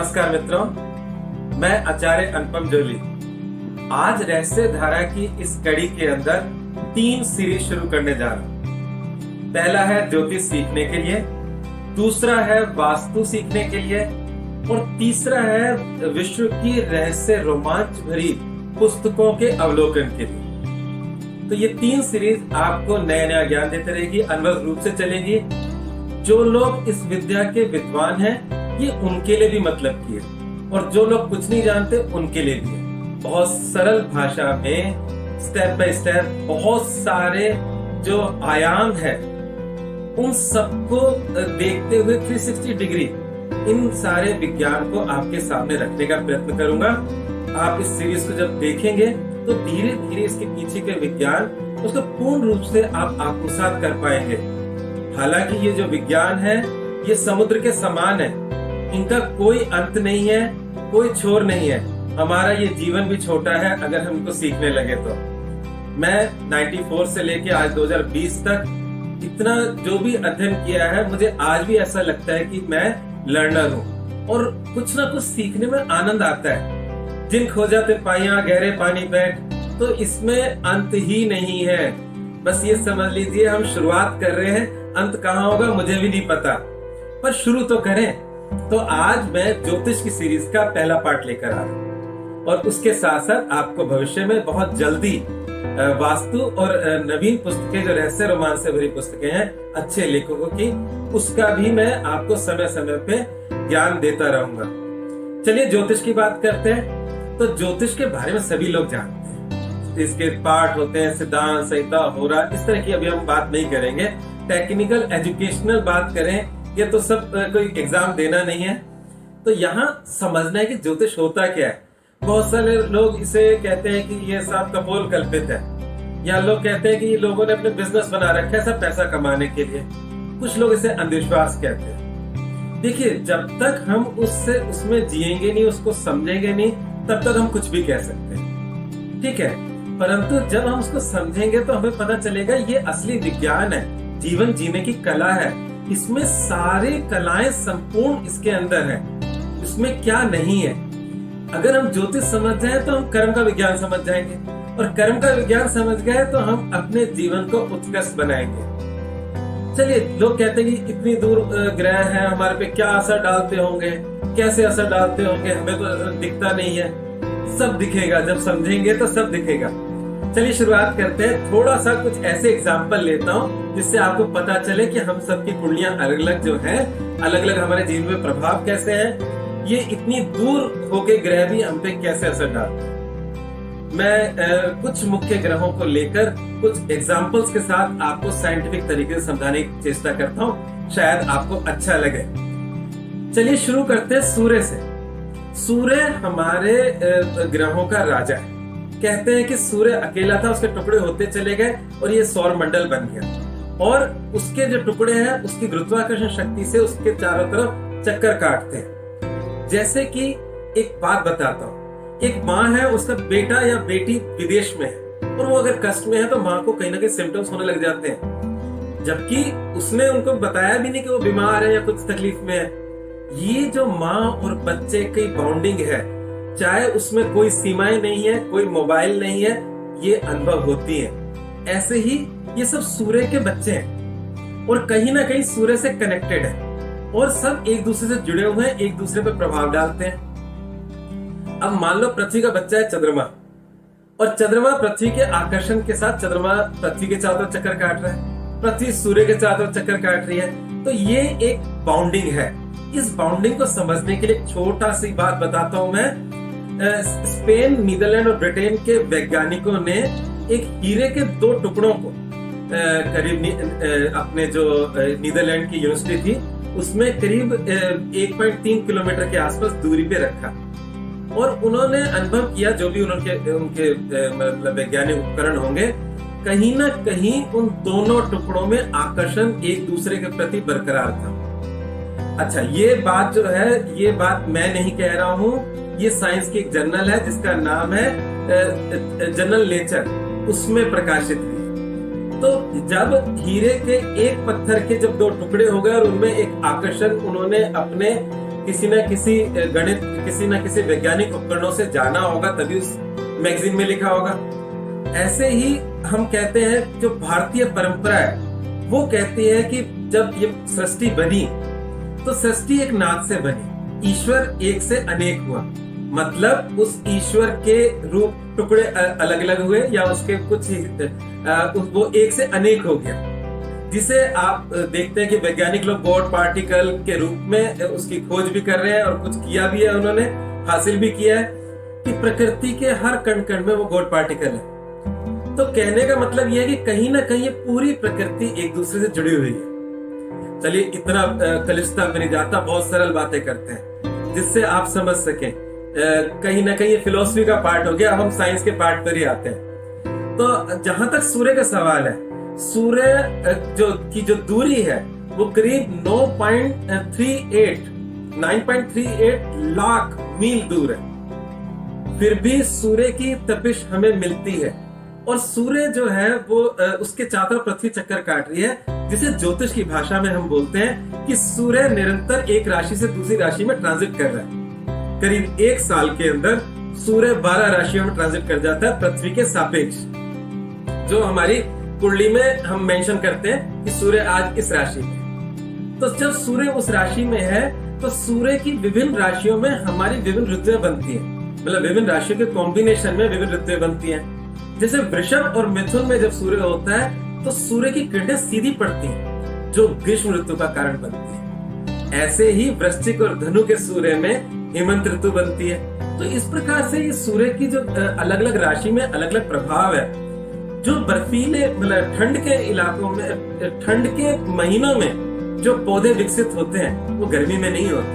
नमस्कार मित्रों, मैं आचार्य अनुपम जोली। आज रहस्य धारा की इस कड़ी के अंदर 3 सीरीज शुरू करने जा रहा हूं। पहला है ज्योतिष सीखने के लिए, दूसरा है वास्तु सीखने के लिए और तीसरा है विश्व की रहस्य रोमांच भरी पुस्तकों के अवलोकन के लिए। तो ये 3 सीरीज आपको नया नया ज्ञान देते रहेगी, अनवरत रूप से चलेगी। जो लोग इस विद्या के विद्वान हैं ये उनके लिए भी मतलब की है और जो लोग कुछ नहीं जानते उनके लिए भी है। बहुत सरल भाषा में स्टेप बाय स्टेप बहुत सारे जो आयाम है उन सबको देखते हुए 360 डिग्री इन सारे विज्ञान को आपके सामने रखने का प्रयत्न करूंगा। आप इस सीरीज को जब देखेंगे तो धीरे धीरे इसके पीछे के विज्ञान उसको पूर्ण रूप से आप आत्मसात कर पाएंगे। हालांकि ये जो विज्ञान है ये समुद्र के समान है, इनका कोई अंत नहीं है, कोई छोर नहीं है। हमारा ये जीवन भी छोटा है अगर हम इनको सीखने लगे तो। मैं 94 से लेके आज 2020 तक इतना जो भी अध्ययन किया है, मुझे आज भी ऐसा लगता है कि मैं लर्नर हूँ और कुछ ना कुछ सीखने में आनंद आता है। जिन खो जाते पाइयां गहरे पानी बैठ, तो इसमें अंत ही नहीं है। बस ये समझ लीजिए हम शुरुआत कर रहे हैं, अंत कहाँ होगा मुझे भी नहीं पता, पर शुरू तो करें। तो आज मैं ज्योतिष की सीरीज का पहला पार्ट लेकर आ रहा हूँ और उसके साथ साथ आपको भविष्य में बहुत जल्दी वास्तु और नवीन पुस्तकें जो रहस्य रोमांच से भरी पुस्तकें हैं अच्छे लेखकों की, उसका भी मैं आपको समय समय पे ज्ञान देता रहूंगा। चलिए ज्योतिष की बात करते हैं। तो ज्योतिष के बारे में सभी लोग जानते हैं, इसके पाठ होते हैं, सिद्धांत, संहिता, होरा, इस तरह की अभी हम बात नहीं करेंगे। टेक्निकल एजुकेशनल बात करें, ये तो सब कोई एग्जाम देना नहीं है। तो यहाँ समझना है कि ज्योतिष होता क्या है। बहुत सारे लोग इसे कहते हैं कि ये सब कपोल कल्पित है, या लोग कहते हैं कि ये लोगों ने अपने बिजनेस बना रखा है सब पैसा कमाने के लिए। कुछ लोग इसे अंधविश्वास कहते हैं। देखिए, जब तक हम उसमें जिएंगे नहीं, उसको समझेंगे नहीं, तब तक हम कुछ भी कह सकते हैं, ठीक है। परंतु जब हम उसको समझेंगे तो हमें पता चलेगा ये असली विज्ञान है, जीवन जीने की कला है। इसमें सारी कलाएं संपूर्ण इसके अंदर है, इसमें क्या नहीं है। अगर हम ज्योतिष समझ जाए तो हम कर्म का विज्ञान समझ जाएंगे और कर्म का विज्ञान समझ गए तो हम अपने जीवन को उत्कृष्ट बनाएंगे। चलिए, लोग कहते हैं कि इतनी दूर ग्रह है, हमारे पे क्या असर डालते होंगे, कैसे असर डालते होंगे, हमें तो दिखता नहीं है। सब दिखेगा, जब समझेंगे तो सब दिखेगा। चलिए शुरुआत करते हैं। थोड़ा सा कुछ ऐसे एग्जाम्पल लेता हूँ जिससे आपको पता चले कि हम सबकी कुंडलियां अलग अलग जो है, अलग अलग हमारे जीवन में प्रभाव कैसे है, ये इतनी दूर होके ग्रह भी हम पे कैसे असर डालते हैं। मैं कुछ मुख्य ग्रहों को लेकर कुछ एग्जाम्पल्स के साथ आपको साइंटिफिक तरीके से समझाने की चेष्टा करता हूँ, शायद आपको अच्छा लगे। चलिए शुरू करते हैं सूर्य से। सूर्य हमारे ग्रहों का राजा है। कहते हैं कि सूर्य अकेला था, उसके टुकड़े होते चले गए और ये सौर मंडल बन गया। और उसके जो टुकड़े हैं उसकी गुरुत्वाकर्षण शक्ति से उसके चारों तरफ चक्कर काटते हैं। जैसे कि एक बात बताता हूँ, एक माँ है, उसका बेटा या बेटी विदेश में है और वो अगर कष्ट में है तो माँ को कहीं ना कहीं सिम्टम्स होने लग जाते हैं, जबकि उसने उनको बताया भी नहीं कि वो बीमार है या कुछ तकलीफ में है। ये जो माँ और बच्चे की बॉन्डिंग है, चाहे उसमें कोई सीमाएं नहीं है, कोई मोबाइल नहीं है, ये अनुभव होती है। ऐसे ही ये सब सूर्य के बच्चे हैं और कहीं ना कहीं सूर्य से कनेक्टेड है और सब एक दूसरे से जुड़े हुए हैं, एक दूसरे पर प्रभाव डालते हैं। अब मान लो पृथ्वी का बच्चा है चंद्रमा, और चंद्रमा पृथ्वी के आकर्षण के साथ चंद्रमा पृथ्वी के चारों तरफ चक्कर काट रहा है, पृथ्वी सूर्य के चारों तरफ चक्कर काट रही है। तो ये एक बाउंडिंग है। इस बाउंडिंग को समझने के लिए छोटा सी बात बताता हूं मैं। स्पेन, नीदरलैंड और ब्रिटेन के वैज्ञानिकों ने एक हीरे के 2 टुकड़ों को करीब अपने जो नीदरलैंड की यूनिवर्सिटी थी उसमें करीब 1.3 किलोमीटर के आसपास दूरी पे रखा और उन्होंने अनुभव किया, जो भी उनके मतलब वैज्ञानिक उपकरण होंगे, कहीं ना कहीं उन दोनों टुकड़ों में आकर्षण एक दूसरे के प्रति बरकरार था। अच्छा, ये बात जो है, ये बात मैं नहीं कह रहा हूँ, ये साइंस की एक जर्नल है जिसका नाम है जर्नल नेचर, उसमें प्रकाशित हुई। तो जब हीरे के एक पत्थर के जब 2 टुकड़े हो गए और उनमें एक आकर्षण उन्होंने अपने किसी न किसी गणित, किसी न किसी वैज्ञानिक उपकरणों से जाना होगा, तभी उस मैगजीन में लिखा होगा। ऐसे ही हम कहते हैं जो भारतीय परंपरा है वो कहती है कि जब ये सृष्टि बनी तो सृष्टि एक नाद से बनी, ईश्वर एक से अनेक हुआ, मतलब उस ईश्वर के रूप टुकड़े अलग अलग हुए या उसके कुछ वो एक से अनेक हो गया, जिसे आप देखते हैं कि वैज्ञानिक लोग गॉड पार्टिकल के रूप में उसकी खोज भी कर रहे हैं और कुछ किया भी है, उन्होंने हासिल भी किया है कि प्रकृति के हर कण कण में वो गॉड पार्टिकल है। तो कहने का मतलब यह है कि कहीं ना कहीं ये पूरी प्रकृति एक दूसरे से जुड़ी हुई है। चलिए इतना कलिष्ठता में नहीं जाता, बहुत सरल बातें करते हैं जिससे आप समझ सकें। कहीं ना कहीं फिलोसफी का पार्ट हो गया, अब हम साइंस के पार्ट पर ही आते हैं। तो जहां तक सूर्य का सवाल है, सूर्य जो दूरी है वो करीब 9.38 लाख मील दूर है, फिर भी सूर्य की तपिश हमें मिलती है। और सूर्य जो है वो उसके चारों तरफ पृथ्वी चक्कर काट रही है, जिसे ज्योतिष की भाषा में हम बोलते हैं कि सूर्य निरंतर एक राशि से दूसरी राशि में ट्रांजिट कर रहा है। करीब एक साल के अंदर सूर्य 12 राशियों में ट्रांजिट कर जाता है पृथ्वी के सापेक्ष। जो हमारी कुंडली में हम मेंशन करते हैं कि सूर्य आज इस राशि में, तो जब सूर्य उस राशि में है तो सूर्य की विभिन्न राशियों में हमारी विभिन्न ऋतुएं बनती हैं, मतलब विभिन्न राशियों के कॉम्बिनेशन में विभिन्न ऋतुएं बनती हैं। जैसे वृषभ और मिथुन में जब सूर्य होता है तो सूर्य की किरणें सीधी पड़ती हैं, जो ग्रीष्म ऋतु का कारण बनती है। ऐसे ही वृश्चिक और धनु के सूर्य में हेमंत ऋतु बनती है। तो इस प्रकार से ये सूर्य की जो अलग अलग राशि में अलग अलग प्रभाव है। जो बर्फीले मतलब ठंड के इलाकों में, ठंड के महीनों में जो पौधे विकसित होते हैं वो गर्मी में नहीं होते,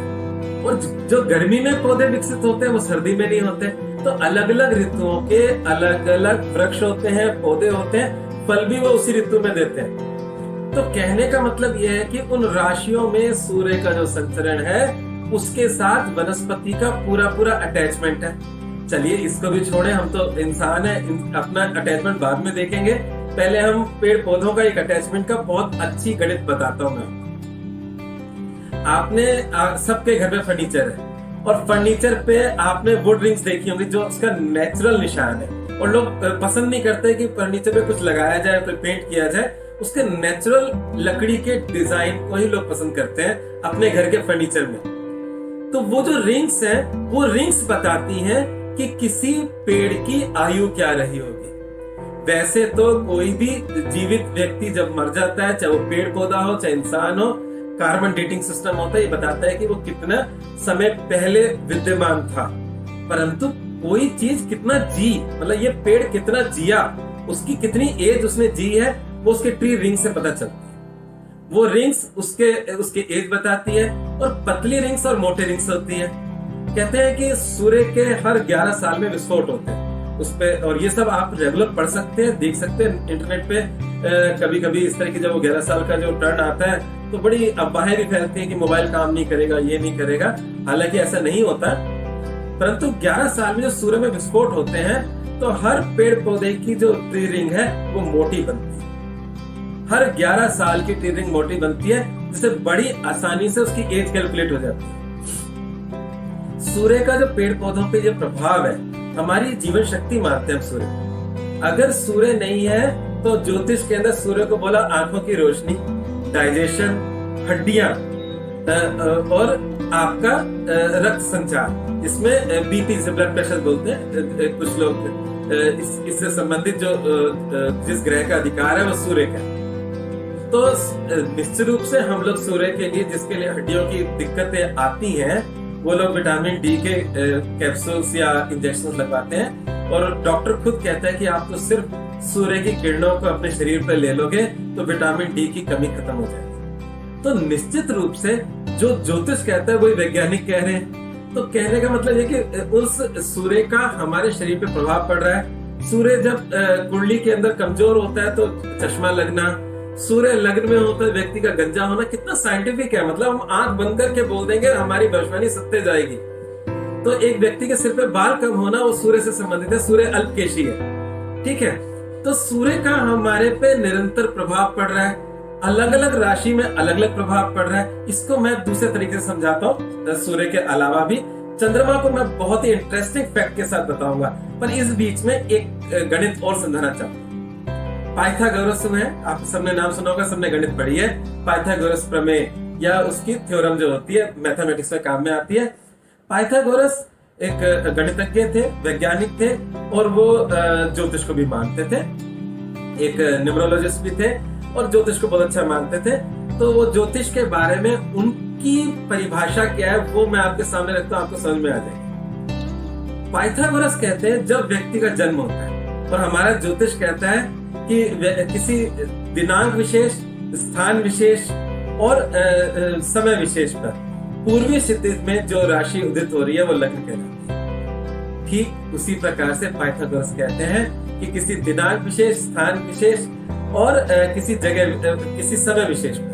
और जो गर्मी में पौधे विकसित होते हैं वो सर्दी में नहीं होते। तो अलग अलग ऋतुओं के अलग अलग वृक्ष होते हैं, पौधे होते हैं, फल भी वो उसी ऋतु में देते हैं। तो कहने का मतलब यह है कि उन राशियों में सूर्य का जो संचरण है उसके साथ वनस्पति का पूरा पूरा अटैचमेंट है। चलिए इसको भी छोड़े, हम तो इंसान है, अपना अटैचमेंट बाद में देखेंगे। पहले हम पेड़ पौधों का एक अटैचमेंट का बहुत अच्छी गणित बताता हूँ मैं। आपने सबके घर में फर्नीचर है और फर्नीचर पे आपने वुड रिंग्स देखी होंगी जो उसका नेचुरल निशान है, और लोग पसंद नहीं करते कि फर्नीचर पे कुछ लगाया जाए, फिर पेंट किया जाए। उसके नेचुरल लकड़ी के डिजाइन को ही लोग पसंद करते हैं अपने घर के फर्नीचर में। तो वो जो रिंग्स हैं वो रिंग्स बताती हैं कि किसी पेड़ की आयु क्या रही होगी। वैसे तो कोई भी जीवित व्यक्ति जब मर जाता है, चाहे वो पेड़ पौधा हो चाहे इंसान हो, कार्बन डेटिंग सिस्टम होता है, ये बताता है कि वो कितना समय पहले विद्यमान था। परंतु कोई चीज कितना जी, मतलब ये पेड़ कितना जिया, उसकी कितनी एज उसने जी है, वो उसके ट्री रिंग से पता चलती है। वो रिंग्स उसके एज बताती है, और पतली रिंग्स और मोटे रिंग्स होती है। कहते हैं कि सूर्य के हर 11 साल में विस्फोट होते हैं उस पे, और ये सब आप रेगुलर पढ़ सकते हैं, देख सकते हैं इंटरनेट पे। कभी कभी इस तरह की जब वो 11 साल का जो टर्न आता है तो बड़ी अफवाहें भी फैलती हैं कि मोबाइल काम नहीं करेगा, ये नहीं करेगा। हालांकि ऐसा नहीं होता, परंतु 11 साल में जो सूर्य में विस्फोट होते हैं तो हर पेड़ पौधे की जो ट्री रिंग है वो मोटी बनती है। हर 11 साल की ट्री रिंग मोटी बनती है, जिससे बड़ी आसानी से उसकी एज कैलकुलेट हो जाती है। सूर्य का जो पेड़ पौधों पे जो प्रभाव है, हमारी जीवन शक्ति मानते हैं हम सूर्य। अगर सूर्य नहीं है तो ज्योतिष के अंदर सूर्य को बोला आंखों की रोशनी, डाइजेशन, हड्डियां और आपका रक्त संचार, इसमें बीपी से ब्लड प्रेशर बोलते हैं कुछ लोग। इससे संबंधित जो जिस ग्रह का अधिकार है वो सूर्य का। तो निश्चित रूप से हम लोग सूर्य के लिए, जिसके लिए हड्डियों की दिक्कतें आती हैं, वो लोग विटामिन डी के कैप्सूल्स या इंजेक्शन लगवाते हैं। और डॉक्टर खुद कहता है कि आप तो सिर्फ सूर्य की किरणों को अपने शरीर पर ले लोगे तो विटामिन डी की कमी खत्म हो जाएगी। तो निश्चित रूप से जो ज्योतिष कहता है वही वैज्ञानिक कह रहे हैं। तो कहने का मतलब ये कि उस सूर्य का हमारे शरीर पे प्रभाव पड़ रहा है। सूर्य जब कुंडली के अंदर कमजोर होता है तो चश्मा लगना, सूर्य लग्न में होता है व्यक्ति का गंजा होना, कितना साइंटिफिक है। मतलब हम आंख बंद करके बोल देंगे हमारी भविष्यवाणी सत्य जाएगी। तो एक व्यक्ति के सिर पे बाल कम होना वो सूर्य से संबंधित है, सूर्य अल्पकेशी है, ठीक है। तो सूर्य का हमारे पे निरंतर प्रभाव पड़ रहा है। अलग अलग राशि में अलग अलग प्रभाव पड़ रहा है। इसको मैं दूसरे तरीके से समझाता हूँ। सूर्य के अलावा भी चंद्रमा को मैं बहुत ही इंटरेस्टिंग फैक्ट के साथ बताऊंगा, पर इस बीच में एक गणित और समझाना चाहूंगा। पाइथागोरस है, आप सबने नाम सुना होगा, सबने गणित पढ़ी है। पाइथागोरस प्रमेय या उसकी थ्योरम जो होती है मैथमेटिक्स में काम में आती है। पाइथागोरस एक गणितज्ञ थे, वैज्ञानिक थे, और वो ज्योतिष को भी मानते थे। एक न्यूमरोलॉजिस्ट भी थे और ज्योतिष को बहुत अच्छा मानते थे। तो वो ज्योतिष के बारे में उनकी परिभाषा क्या है वो मैं आपके सामने रखता हूँ, आपको समझ में आ जाएगी। पाइथागोरस कहते हैं जब व्यक्ति का जन्म होता है, और हमारा ज्योतिष कहता है कि किसी दिनांक विशेष, स्थान विशेष और समय विशेष पर पूर्वी क्षितिज में जो राशि उदित हो रही है वो लग्न कहलाती है। ठीक उसी प्रकार से पाइथागोरस कहते हैं कि किसी दिनांक विशेष, स्थान विशेष और किसी जगह, किसी समय विशेष पर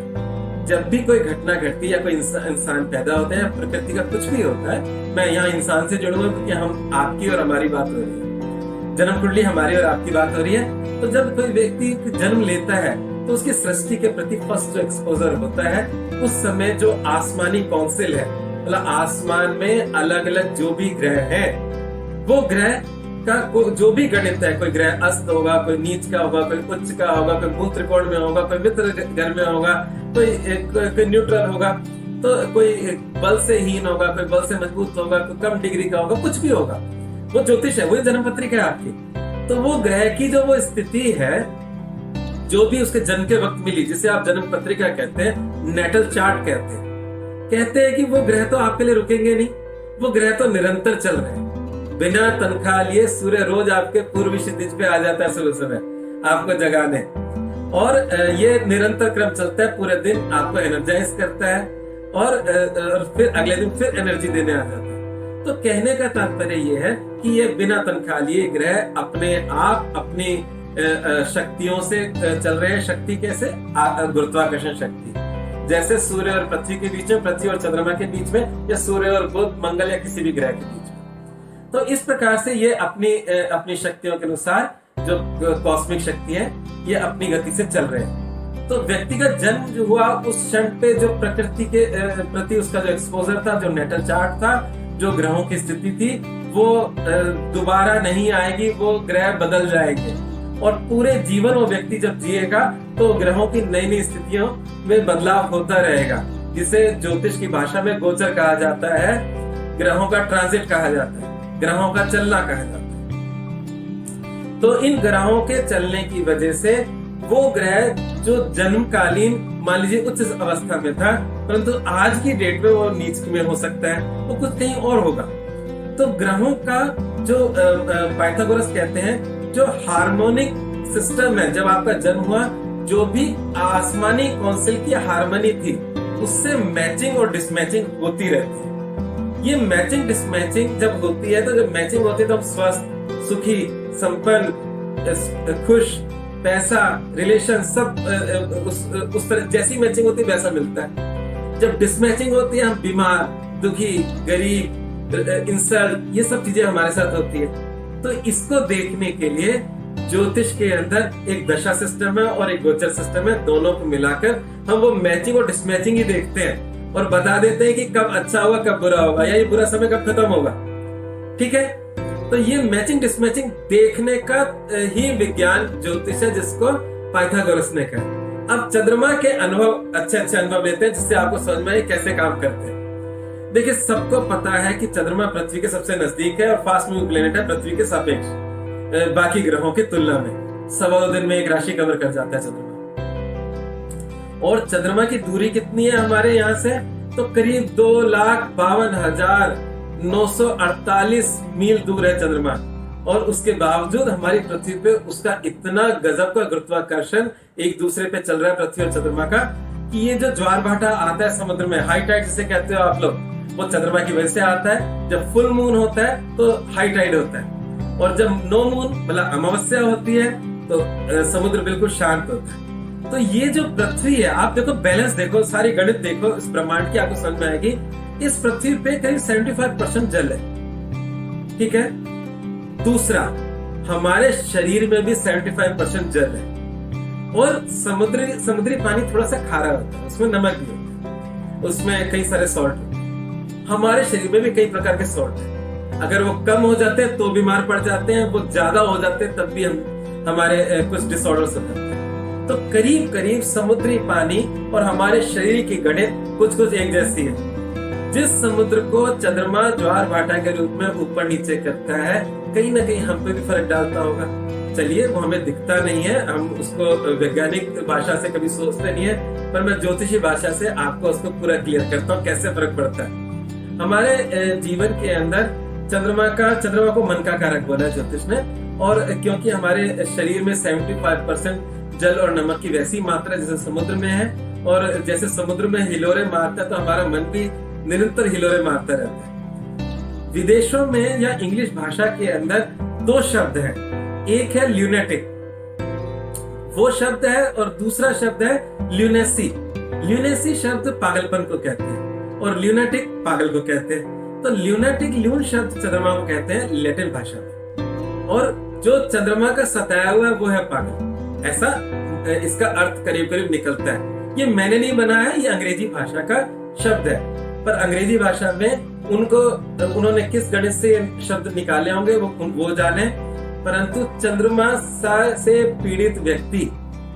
जब भी कोई घटना घटती है या कोई इंसान पैदा होता है, प्रकृति का कुछ भी होता है, मैं यहाँ इंसान से जुड़ूंगा क्योंकि हम आपकी और हमारी बात हो रही है, जन्म कुंडली हमारी और आपकी बात हो रही है। तो जब कोई व्यक्ति जन्म लेता है तो उसकी सृष्टि के प्रति फर्स्ट जो एक्सपोजर होता है, उस समय जो आसमानी काउंसिल है, मतलब आसमान में अलग अलग जो भी ग्रह हैं, वो ग्रह का जो भी गणित है, कोई ग्रह अस्त होगा, कोई नीच का होगा, कोई उच्च का होगा, कोई मूल त्रिकोण में होगा, कोई मित्र घर में होगा, कोई न्यूट्रल होगा, तो कोई बल से हीन होगा, कोई बल से मजबूत होगा, कोई कम डिग्री का होगा, कुछ भी होगा, वो ज्योतिष है, वही जन्म पत्रिका है आपकी। तो वो ग्रह की जो वो स्थिति है, जो भी उसके जन्म के वक्त मिली, जिसे आप जन्म पत्रिका कहते हैं, नेटल चार्ट कहते हैं कि वो ग्रह तो आपके लिए रुकेंगे नहीं, वो ग्रह तो निरंतर चल रहे हैं। बिना तनख्वाह लिए सूर्य रोज आपके पूर्वी क्षितिज पे आ जाता है सुबह सुबह आपको जगाने, और ये निरंतर क्रम चलता है, पूरे दिन आपको एनर्जाइज करता है और फिर अगले दिन फिर एनर्जी देने आ जाता है। तो कहने का तात्पर्य ये है कि ये बिना तनख्वाह लिए ग्रह अपने आप अपनी शक्तियों से चल रहे हैं। शक्ति कैसे? गुरुत्वाकर्षण शक्ति, जैसे सूर्य और पृथ्वी के बीच में, पृथ्वी और चंद्रमा के बीच में, या सूर्य और बुध, मंगल या किसी भी ग्रह के बीच में। तो इस प्रकार से ये अपनी शक्तियों के अनुसार जो कॉस्मिक शक्ति है, ये अपनी गति से चल रहे हैं। तो व्यक्तिगत जन्म जो हुआ उस क्षण पे जो प्रकृति के प्रति उसका जो एक्सपोजर था, जो नेटल चार्ट था, जो ग्रहों की स्थिति थी, वो दोबारा नहीं आएगी, वो ग्रह बदल जाएंगे, और पूरे जीवन वो व्यक्ति जब जिएगा तो ग्रहों की नई नई स्थितियों में बदलाव होता रहेगा, जिसे ज्योतिष की भाषा में गोचर कहा जाता है, ग्रहों का ट्रांजिट कहा जाता है, ग्रहों का चलना कहा जाता है। तो इन ग्रहों के चलने की वजह से वो ग्रह जो जन्मकालीन मान लीजिए उच्च अवस्था में था, परंतु आज की डेट में वो नीच में हो सकता है, वो कुछ कहीं और होगा। तो ग्रहों का जो पाइथागोरस कहते हैं, जो हार्मोनिक सिस्टम है, जब आपका जन्म हुआ, जो भी आसमानी काउंसिल की हार्मनी थी, उससे मैचिंग और डिसमैचिंग होती रहती है। ये मैचिंग डिसमैचिंग जब होती है, तो जब मैचिंग होती है तो हम स्वस्थ, सुखी, संपन्न, खुश, पैसा, रिलेशन सब उस तरह जैसी मैचिंग होती है वैसा मिलता है। जब डिसमैचिंग होती है, हम बीमार, दुखी, गरीब, इंसल्ट, ये सब चीजें हमारे साथ होती है। तो इसको देखने के लिए ज्योतिष के अंदर एक दशा सिस्टम है और एक गोचर सिस्टम है, दोनों को मिलाकर हम वो मैचिंग और डिसमैचिंग ही देखते हैं और बता देते हैं कि कब अच्छा होगा, कब बुरा होगा, या ये बुरा समय कब खत्म होगा। ठीक है, तो ये मैचिंग डिसमैचिंग देखने का ही विज्ञान ज्योतिष है, जिसको पाइथागोरस ने कहा। अब चंद्रमा के अनुभव, अच्छे अनुभव लेते हैं, जिससे आपको समझ में आए कैसे काम करते हैं। देखिए, सबको पता है कि चंद्रमा पृथ्वी के सबसे नजदीक है और फास्ट मूविंग प्लेनेट है पृथ्वी के सापेक्ष, बाकी ग्रहों की तुलना में 2.25 दिन में एक राशि कवर कर जाता है चंद्रमा। और चंद्रमा की दूरी कितनी है हमारे यहाँ से? तो करीब 2,52,948 मील दूर है चंद्रमा, और उसके बावजूद हमारी पृथ्वी पे उसका इतना गजब का गुरुत्वाकर्षण एक दूसरे पे चल रहा है, पृथ्वी और चंद्रमा का, कि ये जो ज्वार भाटा आता है समुद्र में, हाई टाइड जिसे कहते हो आप लोग, वो चंद्रमा की वजह से आता है। जब फुल मून होता है तो हाई टाइड होता है, और जब नो मून मतलब अमावस्या होती है तो समुद्र बिल्कुल शांत होता है। तो ये जो पृथ्वी है, आप देखो, बैलेंस देखो, सारी गणित देखो इस ब्रह्मांड की, आपको समझ में आएगी। इस पृथ्वी पे करीब 75% जल है। ठीक है, दूसरा, हमारे शरीर में भी 75% जल है। और समुद्री पानी थोड़ा सा खारा होता है, उसमें नमक भी होता है, उसमें कई सारे सॉल्ट होते हैं। हमारे शरीर में भी कई प्रकार के सॉल्ट हैं। अगर वो कम हो जाते हैं तो बीमार पड़ जाते हैं, वो ज्यादा हो जाते हैं तब भी हमारे कुछ डिसऑर्डर्स हो जाते हैं। तो करीब करीब समुद्री पानी और हमारे शरीर की गणित कुछ एक जैसी है। जिस समुद्र को चंद्रमा ज्वार भाटा के रूप में ऊपर नीचे करता है, कहीं ना कहीं हम पे भी फर्क डालता होगा। चलिए, वो हमें दिखता नहीं है, हम उसको वैज्ञानिक भाषा से कभी सोचते नहीं है, पर मैं ज्योतिषी भाषा से आपको उसको पूरा क्लियर करता हूँ कैसे फर्क पड़ता है। हमारे जीवन के अंदर चंद्रमा को मन का कारक बोला है ज्योतिष ने। और क्योंकि हमारे शरीर में 75% जल और नमक की वैसी मात्रा जैसे समुद्र में है, और जैसे समुद्र में हिलोरे मारता है तो हमारा मन भी निरंतर हिलोरे मारता रहता है। विदेशों में या इंग्लिश भाषा के अंदर दो शब्द हैं, एक है ल्यूनेटिक, वो शब्द है, और दूसरा शब्द है ल्यूनेसी। ल्यूनेसी शब्द पागलपन को कहते हैं और ल्यूनेटिक पागल को कहते हैं। तो ल्यूनेटिक, ल्यून शब्द चंद्रमा को कहते हैं लैटिन भाषा में, और जो चंद्रमा का सताया हुआ है वो है पागल। ऐसा इसका अर्थ करीब करीब निकलता है। ये मैंने नहीं बनाया, ये अंग्रेजी भाषा का शब्द है, पर अंग्रेजी भाषा में उन्होंने किस गणित से शब्द निकाले होंगे वो जाने, परंतु चंद्रमा से पीड़ित व्यक्ति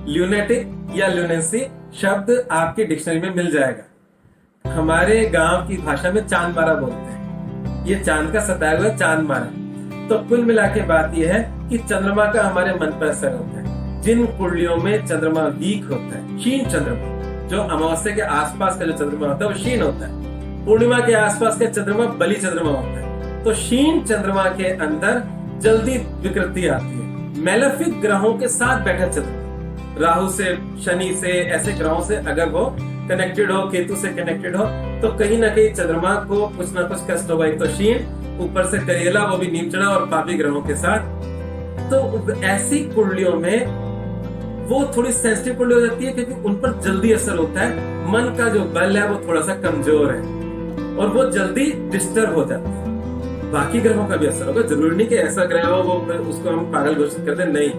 ल्यूनेटिक या ल्यूनेसी शब्द आपके डिक्शनरी में मिल जाएगा। हमारे गांव की भाषा में चांद मारा बोलते हैं, ये चांद का सताया हुआ चांद मारा। तो कुल मिला के बात यह है कि चंद्रमा का हमारे मन पर असर होता है। जिन कुंडलियों में चंद्रमा वीक होता है, क्षीण चंद्रमा, जो अमावस्या के आसपास का जो चंद्रमा होता है वो क्षीण होता है, पूर्णिमा के आसपास का चंद्रमा बलि चंद्रमा होता है। तो क्षीण चंद्रमा के अंदर जल्दी विकृति आती है। मेलेफिक ग्रहों के साथ बैठा चंद्रमा, राहु से, शनि से, ऐसे ग्रहों से अगर वो कनेक्टेड हो, केतु से कनेक्टेड हो, तो कहीं ना कहीं चंद्रमा को कुछ ना कुछ कष्ट होगा। एक तो क्षीण, ऊपर से करेला, वो भी नीम चढ़ा और पापी ग्रहों के साथ। तो ऐसी कुंडलियों में वो थोड़ी सेंसिटिव कुंडली हो जाती है, क्योंकि उन पर जल्दी असर होता है। मन का जो बल है वो थोड़ा सा कमजोर है और वो जल्दी डिस्टर्ब हो जाता है। बाकी ग्रहों का भी असर होगा, जरूरी नहीं कि ऐसा ग्रह हो वो उसको हम पागल घोषित कर दें, नहीं।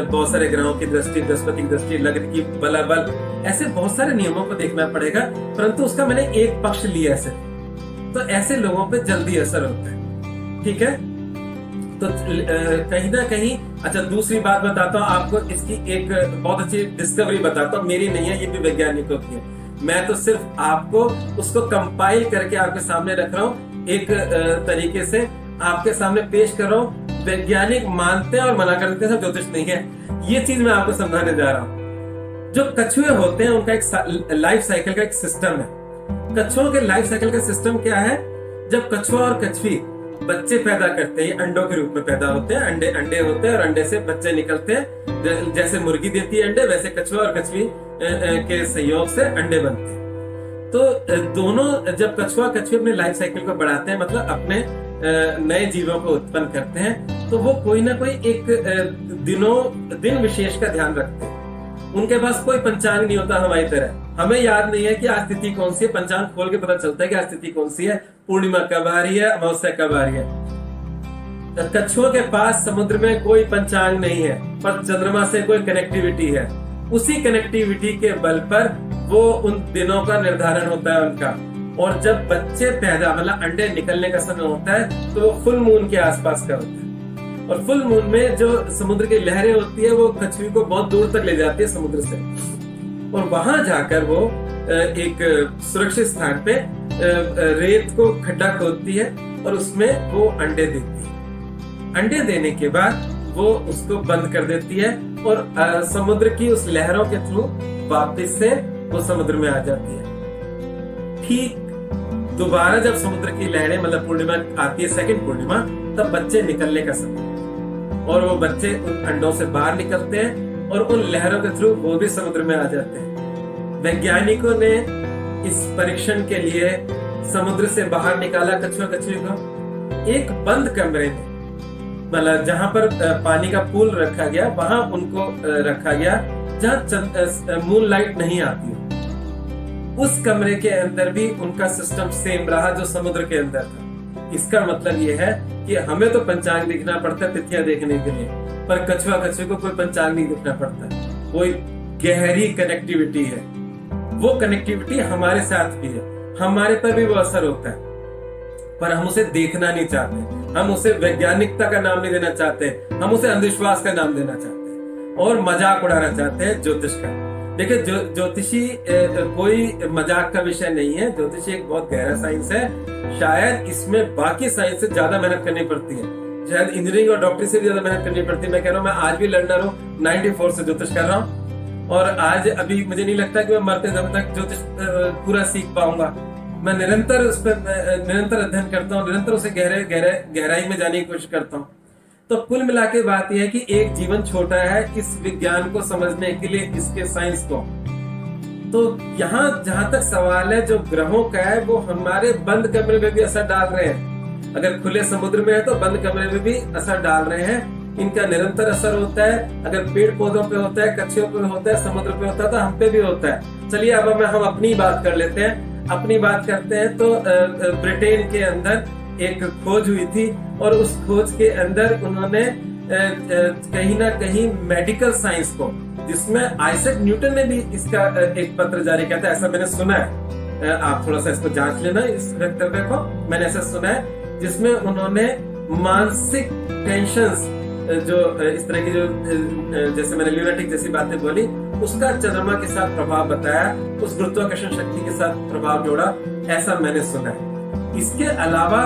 बहुत सारे ग्रहों की दृष्टि, बृहस्पति की दृष्टि, लग्न की बलाबल, ऐसे बहुत सारे नियमों को देखना पड़ेगा, परंतु उसका मैंने एक पक्ष लिया ऐसे। तो ऐसे लोगों पे जल्दी असर होता है, ठीक है। तो कहीं ना कहीं, अच्छा दूसरी बात बताता हूँ आपको, इसकी एक बहुत अच्छी डिस्कवरी बताता हूँ, मेरी नहीं है, ये भी वैज्ञानिकों की है। मैं तो सिर्फ आपको उसको कंपाइल करके आपके सामने रख रहा हूँ, एक तरीके से आपके सामने पेश कर रहा हूँ। वैज्ञानिक मानते हैं और मना कर देते हैं, सब ज्योतिष नहीं है। ये चीज मैं आपको समझाने जा रहा हूँ। जो कछुए होते हैं उनका एक लाइफ साइकिल का एक सिस्टम है। कछुओं के लाइफ साइकिल का सिस्टम क्या है? जब कछुआ और कछुई बच्चे पैदा करते हैं, अंडों के रूप में पैदा होते हैं, अंडे होते हैं और अंडे से बच्चे निकलते हैं। जैसे मुर्गी देती है अंडे, वैसे कछुआ और कछुई के सहयोग से अंडे बनते हैं। तो दोनों, जब कछुआ कछुई अपने लाइफ साइकिल को बढ़ाते हैं, मतलब अपने नए जीवों को उत्पन्न करते हैं, तो वो कोई ना कोई एक दिन विशेष का ध्यान रखते हैं। उनके पास कोई पंचांग नहीं होता हमारी तरह। हमें याद नहीं है कि आज तिथि कौन सी है, पंचांग खोल के पता चलता है कि आज तिथि कौन सी है, पूर्णिमा कब आ रही है, अमावस्या कब आ रही है। कछुओं के पास समुद्र में कोई पंचांग नहीं है, पर चंद्रमा से कोई कनेक्टिविटी है। उसी कनेक्टिविटी के बल पर वो उन दिनों का निर्धारण होता है उनका। और जब बच्चे पैदा, मतलब अंडे निकलने का समय होता है, तो वो फुल मून के आसपास का होता है। और फुल मून में जो समुद्र की लहरें होती है, वो कछुई को बहुत दूर तक ले जाती है समुद्र से, और वहां जाकर वो एक सुरक्षित स्थान पे रेत को खड्डा खोदती है और उसमें वो अंडे देती है। अंडे देने के बाद वो उसको बंद कर देती है और समुद्र की उस लहरों के थ्रू वापस से वो समुद्र में आ जाती है। ठीक दोबारा जब समुद्र की लहरें, मतलब पूर्णिमा आती है, सेकंड पूर्णिमा, तब बच्चे निकलने का समय, और वो बच्चे उन अंडों से बाहर निकलते हैं और उन लहरों के थ्रू वो भी समुद्र में आ जाते हैं। वैज्ञानिकों ने इस परीक्षण के लिए समुद्र से बाहर निकाला कछुआ कछुई को, एक बंद कमरे में, मतलब जहां पर पानी का पूल रखा गया, वहां उनको रखा गया जहां मून लाइट नहीं आती। उस कमरे के अंदर भी उनका सिस्टम सेम रहा जो समुद्र के अंदर था। इसका मतलब यह है कि हमें तो पंचांग देखना पड़ता है तिथियां देखने के लिए, पर कछुआ कछुई को कोई पंचांग नहीं देखना पड़ता। कोई गहरी कनेक्टिविटी है, वो कनेक्टिविटी हमारे साथ भी है, हमारे पर भी वो असर होता है, पर हम उसे देखना नहीं चाहते, हम उसे वैज्ञानिकता का नाम नहीं देना चाहते, हम उसे अंधविश्वास का नाम देना चाहते हैं और मजाक उड़ाना चाहते हैं ज्योतिष का। देखिए, ज्योतिषी कोई मजाक का विषय नहीं है। ज्योतिषी एक बहुत गहरा साइंस है। शायद इसमें बाकी साइंस से ज्यादा मेहनत करनी पड़ती है, शायद इंजीनियरिंग और डॉक्टरी से भी ज्यादा मेहनत करनी पड़ती है। मैं कह रहा हूँ, मैं आज भी लर्नर हूँ, 94 से ज्योतिष कर रहा हूँ और आज अभी मुझे नहीं लगता कि मैं मरते दम तक ज्योतिष पूरा सीख पाऊंगा। मैं निरंतर उस पर निरंतर अध्ययन करता हूँ, निरंतर उसे गहराई में जाने की कोशिश करता हूँ। तो कुल मिला के बात यह है कि एक जीवन छोटा है इस विज्ञान को समझने के लिए, इसके साइंस को। तो यहाँ जहां तक सवाल है जो ग्रहों का है, वो हमारे बंद कमरे में भी असर डाल रहे हैं। अगर खुले समुद्र में है तो बंद कमरे में भी असर डाल रहे हैं। इनका निरंतर असर होता है। अगर पेड़ पौधों पे होता है, कच्छियों पे होता है, समुद्र पे होता है, तो हम पे भी होता है। चलिए अब हम अपनी बात कर लेते हैं, अपनी बात करते हैं। तो ब्रिटेन के अंदर एक खोज हुई थी और उस खोज के अंदर उन्होंने कहीं ना कहीं मेडिकल साइंस को, जिसमें आइजैक न्यूटन ने भी इसका एक पत्र जारी किया था, ऐसा मैंने सुना है। आप थोड़ा सा इसको जांच लेना, इस वक्तव्य को। मैंने ऐसा सुना है जिसमें उन्होंने मानसिक टेंशन्स, जो इस तरह की, जो जैसे मैंने ल्यूनेटिक जैसी बातें बोली, उसका चंद्रमा के साथ प्रभाव बताया, उस गुरुत्वाकर्षण शक्ति के साथ प्रभाव जोड़ा, ऐसा मैंने सुना है। इसके अलावा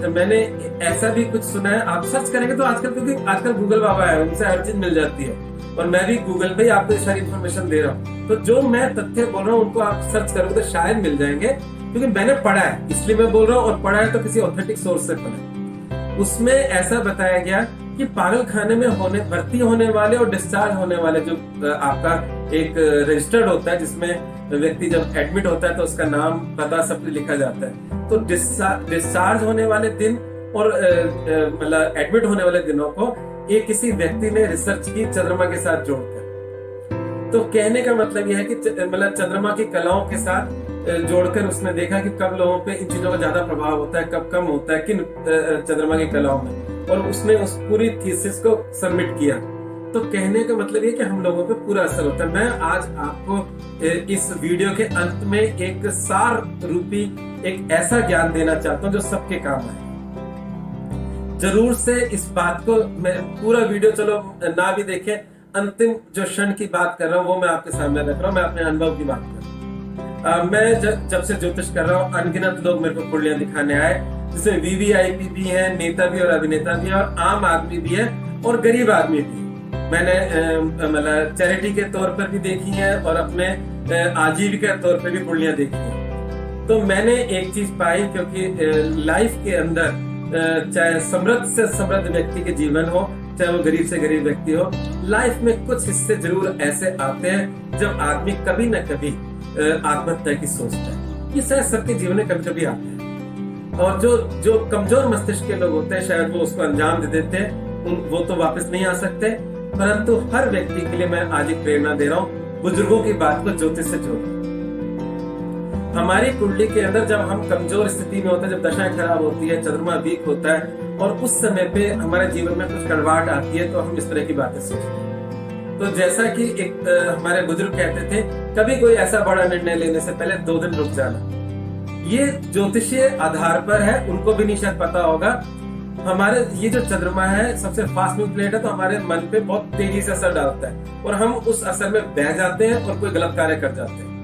मैंने ऐसा भी कुछ सुना है, आप सर्च करेंगे तो आजकल, क्योंकि आजकल गूगल बाबा है, उनसे हर चीज मिल जाती है और मैं भी गूगल पे आपको ये सारी इन्फॉर्मेशन दे रहा हूँ। तो जो मैं तथ्य बोल रहा हूँ उनको आप सर्च करोगे तो शायद मिल जाएंगे, क्योंकि मैंने पढ़ा है इसलिए मैं बोल रहा हूँ, और पढ़ा है तो किसी ऑथेंटिक सोर्स से पढ़ा। उसमें ऐसा बताया गया कि पागल खाने में भर्ती होने वाले और डिस्चार्ज होने वाले, जो आपका एक रजिस्टर्ड होता है जिसमें व्यक्ति जब एडमिट होता है तो उसका नाम, पता सब लिखा जाता है। तो डिस्चार्ज होने वाले दिन और मतलब एडमिट होने वाले दिनों को एक किसी व्यक्ति ने रिसर्च की चंद्रमा के साथ जोड़कर। तो कहने का मतलब यह है कि मतलब चंद्रमा की कलाओं के साथ जोड़कर उसने देखा कि कब लोगों पे इन चीजों का ज्यादा प्रभाव होता है, कब कम होता है, किन चंद्रमा की कलाओं में, और उसने उस पूरी थीसिस को सबमिट किया। तो कहने का मतलब ये कि हम लोगों पे पूरा असर होता है। मैं आज आपको इस वीडियो के अंत में एक सार रूपी एक ऐसा ज्ञान देना चाहता हूँ जो सबके काम आए। जरूर से इस बात को, मैं पूरा वीडियो चलो ना भी देखे, अंतिम जो क्षण की बात कर रहा हूँ वो मैं आपके सामने रख रहा हूँ, मैं अपने अनुभव की बात कर रहा हूँ। मैं जब से ज्योतिष कर रहा हूँ, अनगिनत लोग मेरे को कुंडलियां दिखाने आए, जिसमें वीवीआईपी भी है, नेता भी और अभिनेता भी है, और आम आदमी भी है और गरीब आदमी भी। मैंने मतलब चैरिटी के तौर पर भी देखी है और अपने आजीविका के तौर पर भी कुंडलियां देखी है। तो मैंने एक चीज पाई, क्योंकि लाइफ के अंदर चाहे समृद्ध से समृद्ध व्यक्ति के जीवन हो, चाहे वो गरीब से गरीब व्यक्ति हो, लाइफ में कुछ हिस्से जरूर ऐसे आते हैं जब आदमी कभी न कभी आत्महत्या की सोचता है। ये शायद सबके जीवन में कभी कभी आते हैं, और जो कमजोर मस्तिष्क के लोग होते हैं शायद वो उसको अंजाम दे देते हैं, वो तो वापस नहीं आ सकते। परंतु हर व्यक्ति के लिए मैं आज एक प्रेरणा दे रहा हूँ, बुजुर्गों की बात को ज्योतिष से जोड़ो। हमारी कुंडली के अंदर जब हम कमजोर स्थिति में होते हैं, जब दशाएं खराब होती है, चंद्रमा वीक होता है, और उस समय पे हमारे जीवन में कुछ कड़वाहट आती है, तो हम इस तरह की बातें सोचते हैं। तो जैसा कि एक हमारे बुजुर्ग कहते थे, कभी कोई ऐसा बड़ा निर्णय लेने से पहले 2 दिन रुक जाना। ये ज्योतिषीय आधार पर है, उनको भी नहीं शायद पता होगा। हमारे ये जो चंद्रमा है सबसे फास्ट मूविंग प्लेनेट है, तो हमारे मन पे बहुत तेजी से असर डालता है और हम उस असर में बह जाते हैं और कोई गलत कार्य कर जाते हैं।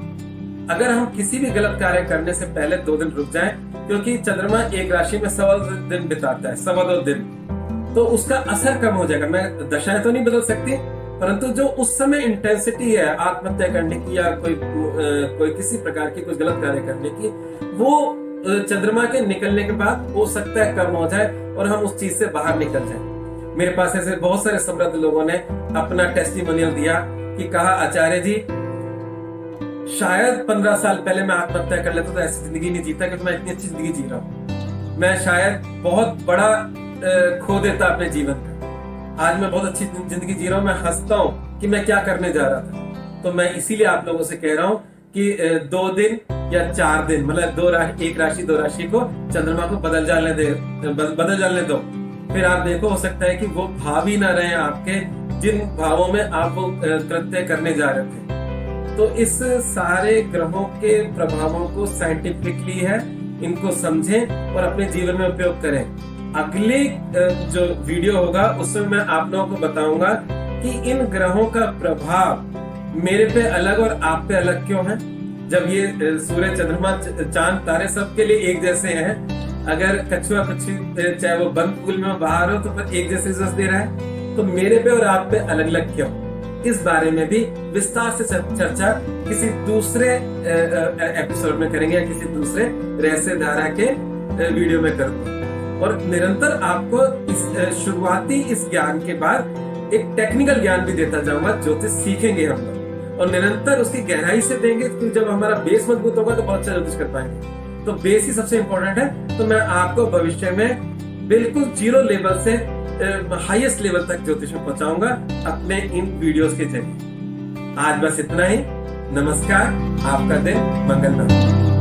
अगर हम किसी भी गलत कार्य करने से पहले 2 दिन रुक जाएं, क्योंकि चंद्रमा एक राशि में 2.25 दिन बिताता है, 2.25 दिन, तो उसका असर कम हो जाएगा। मैं दशाएं तो नहीं बदल सकती, परंतु जो उस समय इंटेंसिटी है आत्महत्या करने की या कोई किसी प्रकार की कुछ गलत कार्य करने की, वो चंद्रमा के निकलने के बाद हो सकता है कम हो जाए और हम उस चीज से बाहर निकल जाए। मेरे पास ऐसे बहुत सारे समृद्ध लोगों ने अपना टेस्टिमोनियल दिया कि कहा, आचार्य जी शायद 15 साल पहले मैं आत्महत्या कर लेता तो ऐसी जिंदगी नहीं जीता, क्योंकि मैं इतनी अच्छी जिंदगी जी रहा हूँ। मैं शायद बहुत बड़ा खो देता अपने जीवन का। आज मैं बहुत अच्छी जिंदगी जी रहा हूँ, मैं हंसता हूँ कि मैं क्या करने जा रहा था। तो मैं इसीलिए आप लोगों से कह रहा हूँ कि 2 दिन या 4 दिन, मतलब एक राशि 2 राशि को, चंद्रमा को बदल जाने दो। फिर आप देखो, हो सकता है कि वो भाव ही ना रहे आपके, जिन भावों में आप वो कृत्य करने जा रहे थे। तो इस सारे ग्रहों के प्रभावों को साइंटिफिकली है, इनको समझें और अपने जीवन में उपयोग करें। अगले जो वीडियो होगा उसमें मैं आप लोगों को बताऊंगा कि इन ग्रहों का प्रभाव मेरे पे अलग और आप पे अलग क्यों है। जब ये सूर्य, चंद्रमा, चांद, तारे सबके लिए एक जैसे हैं, अगर कछुआ पक्षी चाहे वो बंद फूल में बाहर हो तो फिर एक जैसे रिजल्ट दे रहा है, तो मेरे पे और आप पे अलग अलग क्यों। इस बारे में भी विस्तार से चर्चा किसी दूसरे एपिसोड में करेंगे या किसी दूसरे रहस्य धारा के वीडियो में करूंगा। और निरंतर आपको इस शुरुआती इस ज्ञान के बाद एक टेक्निकल ज्ञान भी देता जाऊंगा, ज्योतिष सीखेंगे हम लोग और निरंतर उसकी गहराई से देंगे, क्योंकि जब हमारा बेस मजबूत होगा तो बहुत अच्छा ज्योतिष कर पाएंगे। तो बेस ही सबसे इंपॉर्टेंट है। तो मैं आपको भविष्य में बिल्कुल जीरो लेवल से हाईएस्ट लेवल तक ज्योतिष में पहुंचाऊंगा अपने इन वीडियोस के जरिए। आज बस इतना ही। नमस्कार, आपका दिन मंगलमय हो।